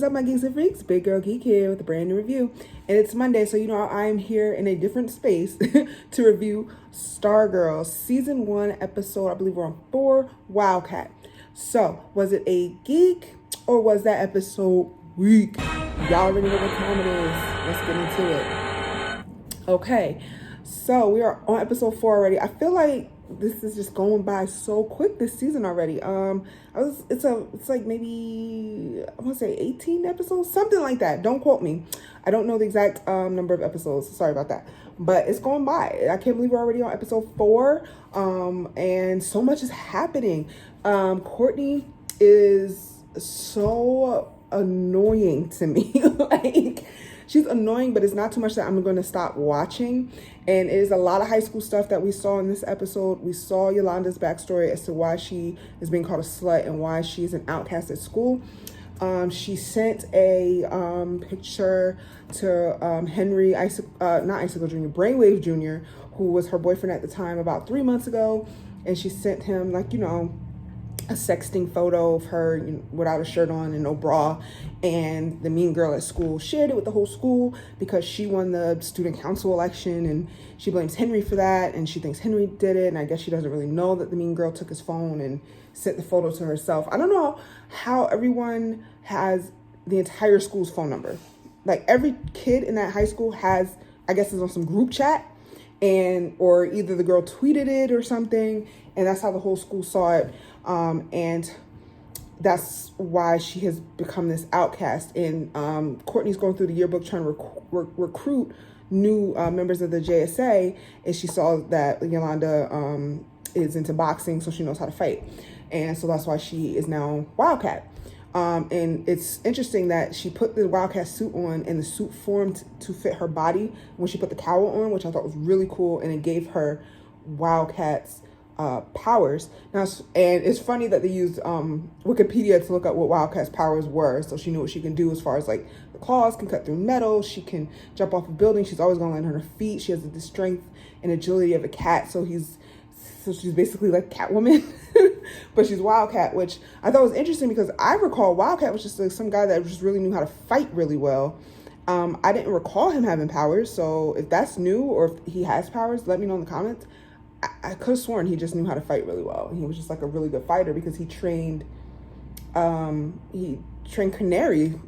is up, my geeks and freaks? Big girl Geek here with a brand new review. And it's Monday, so you know I'm here in a different space to review Stargirl Season 1 episode, I believe we're on 4, Wildcat. So, was it a geek or was that episode weak? Y'all already know what time it is. Let's get into it. Okay, so we are on episode 4 already. I feel like this is just going by so quick this season already. It's like maybe I want to say 18 episodes, something like that. Don't quote me. I don't know the exact number of episodes. Sorry about that. But it's going by. I can't believe we're already on episode 4. And so much is happening. Courtney is so annoying to me. Like, she's annoying, but it's not too much that I'm going to stop watching. And it is a lot of high school stuff that we saw in this episode. We saw Yolanda's backstory as to why she is being called a slut and why she's an outcast at school. She sent a picture to Henry, not Icicle Jr., Brainwave Jr., who was her boyfriend at the time, about 3 months ago. And she sent him, like, a sexting photo of her without a shirt on and no bra, and the mean girl at school shared it with the whole school because she won the student council election, and she blames Henry for that, and she thinks Henry did it, and I guess she doesn't really know that the mean girl took his phone and sent the photo to herself. I don't know how everyone has the entire school's phone number. Like, every kid in that high school has, I guess it's on some group chat, or either the girl tweeted it or something, and that's how the whole school saw it. And that's why she has become this outcast. And Courtney's going through the yearbook trying to recruit new members of the JSA, and she saw that Yolanda is into boxing, so she knows how to fight. And so that's why she is now Wildcat. And it's interesting that she put the Wildcat suit on, and the suit formed to fit her body when she put the cowl on, which I thought was really cool, and it gave her Wildcat's powers. Now, and it's funny that they used Wikipedia to look up what Wildcat's powers were, so she knew what she can do as far as, like, the claws can cut through metal, she can jump off a building, she's always going to land on her feet, she has the strength and agility of a cat, so she's basically like Catwoman, but she's Wildcat, which I thought was interesting because I recall Wildcat was just like some guy that just really knew how to fight really well. I didn't recall him having powers, so if that's new or if he has powers, let me know in the comments. I could have sworn he just knew how to fight really well. He was just like a really good fighter because he trained Canary,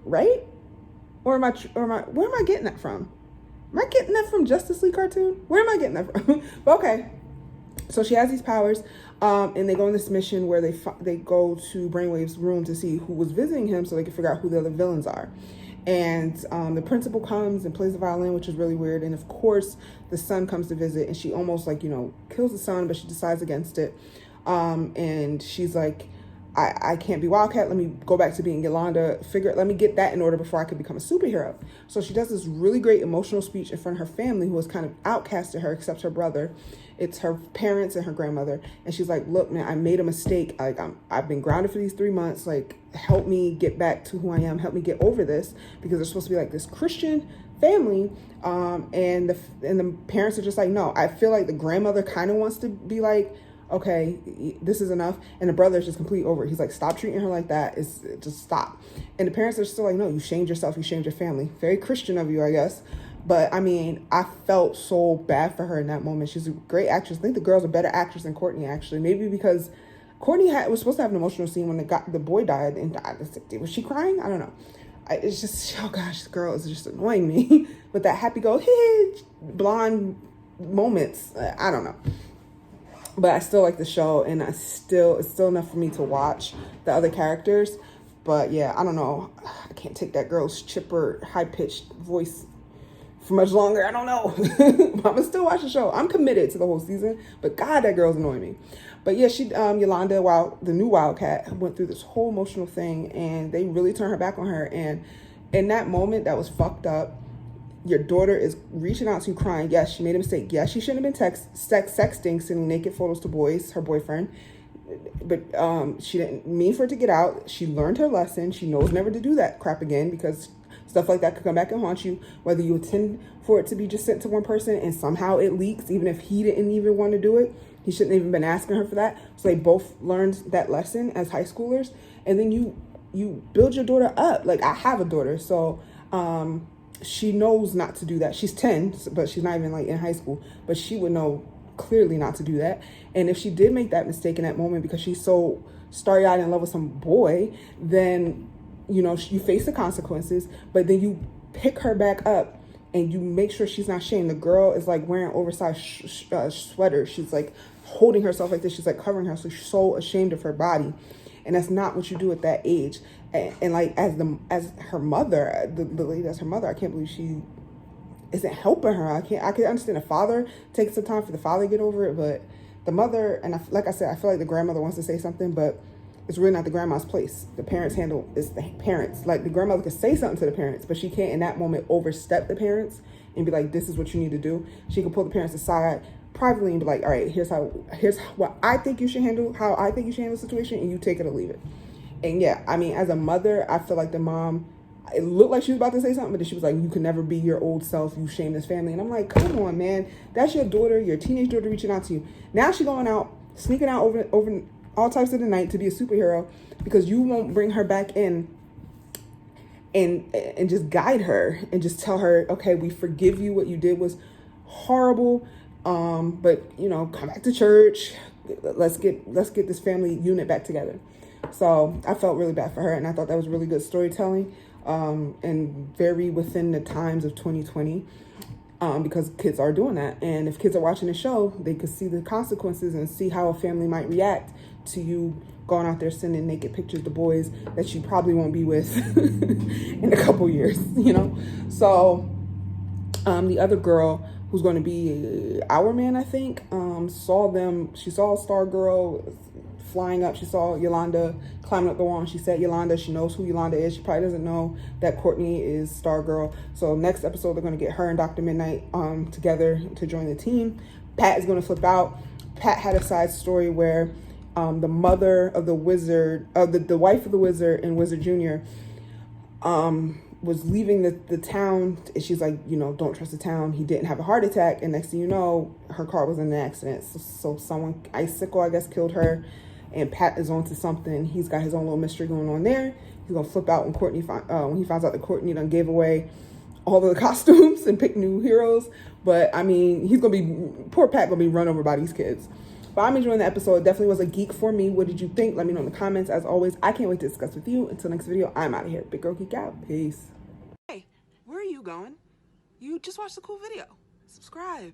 right? Or where am I getting that from? Am I getting that from Justice League cartoon? Where am I getting that from? But okay. So she has these powers, and they go on this mission where they go to Brainwave's room to see who was visiting him so they can figure out who the other villains are. And the principal comes and plays the violin, which is really weird. And of course, the son comes to visit, and she almost kills the son, but she decides against it. And she's like, I can't be Wildcat. Let me go back to being Yolanda. Let me get that in order before I could become a superhero. So she does this really great emotional speech in front of her family, who has kind of outcasted her, except her brother. It's her parents and her grandmother. And she's like, look, man, I made a mistake. Like, I've been grounded for these 3 months. Like, help me get back to who I am. Help me get over this, because they're supposed to be like this Christian family. And the parents are just like, no. I feel like the grandmother kind of wants to be like, okay, this is enough. And the brother is just completely over it. He's like, stop treating her like that. Just stop. And the parents are still like, no, you shamed yourself. You shamed your family. Very Christian of you, I guess. But I mean, I felt so bad for her in that moment. She's a great actress. I think the girl's a better actress than Courtney, actually. Maybe because Courtney was supposed to have an emotional scene when the boy died. And was she crying? I don't know. It's just, oh gosh, this girl is just annoying me. With that happy go, blonde moments. I don't know. But I still like the show, and it's still enough for me to watch the other characters. But yeah, I don't know. I can't take that girl's chipper, high-pitched voice for much longer. I don't know. But I'm gonna still watch the show. I'm committed to the whole season, but God, that girl's annoying me. But yeah, Yolanda, the new Wildcat, went through this whole emotional thing, and they really turned her back on her. And in that moment, that was fucked up. Your daughter is reaching out to you crying. Yes, she made a mistake. Yes, she shouldn't have been sexting, sending naked photos to boys, her boyfriend. But she didn't mean for it to get out. She learned her lesson. She knows never to do that crap again, because stuff like that could come back and haunt you, whether you intend for it to be just sent to one person and somehow it leaks, even if he didn't even want to do it. He shouldn't have even been asking her for that. So they both learned that lesson as high schoolers. And then you you build your daughter up. Like, I have a daughter, so she knows not to do that. She's 10, but she's not even like in high school, but she would know clearly not to do that. And if she did make that mistake in that moment because she's so starry-eyed in love with some boy, then, you know, you face the consequences, but then you pick her back up and you make sure she's not shamed. The girl is like wearing oversized sweater. She's like holding herself like this. She's like covering her. So she's so ashamed of her body. And that's not what you do at that age. And like, as her mother, the lady that's her mother, I can't believe she isn't helping her. I can understand the father takes some time for the father to get over it, but the mother, and like I said, I feel like the grandmother wants to say something, but it's really not the grandma's place. The parents handle, it's the parents. Like, the grandmother could say something to the parents, but she can't in that moment overstep the parents and be like, this is what you need to do. She can pull the parents aside privately and be like, all right, here's what I think you should handle, how I think you should handle the situation, and you take it or leave it. And yeah, I mean, as a mother, I feel like the mom, it looked like she was about to say something, but then she was like, you can never be your old self, you shame this family. And I'm like, come on, man, that's your daughter, your teenage daughter reaching out to you. Now she's going out, sneaking out over all types of the night to be a superhero because you won't bring her back in and just guide her and just tell her, okay, we forgive you, what you did was horrible, but, you know, come back to church, let's get this family unit back together. So I felt really bad for her, and I thought that was really good storytelling, and very within the times of 2020, because kids are doing that. And if kids are watching the show, they could see the consequences and see how a family might react to you going out there sending naked pictures to boys that you probably won't be with in a couple years, you know? So the other girl who's going to be our man, I think, she saw Stargirl flying up. She saw Yolanda climbing up the wall, and she said Yolanda. She knows who Yolanda is. She probably doesn't know that Courtney is Stargirl. So next episode, they're going to get her and Dr. Midnight together to join the team. Pat is going to flip out. Pat had a side story where the mother of the wizard, the wife of the wizard and Wizard Jr., was leaving the town, and she's like, you know, don't trust the town. He didn't have a heart attack, and next thing you know, her car was in an accident. So someone, Icicle, I guess, killed her, and Pat is on to something. He's got his own little mystery going on there. He's gonna flip out when when he finds out that Courtney done gave away all of the costumes and picked new heroes. But I mean, poor Pat gonna be run over by these kids. But I'm enjoying the episode. It definitely was a geek for me. What did you think? Let me know in the comments. As always, I can't wait to discuss with you. Until next video, I'm out of here. Big Girl Geek out. Peace. Hey, where are you going? You just watched a cool video. Subscribe.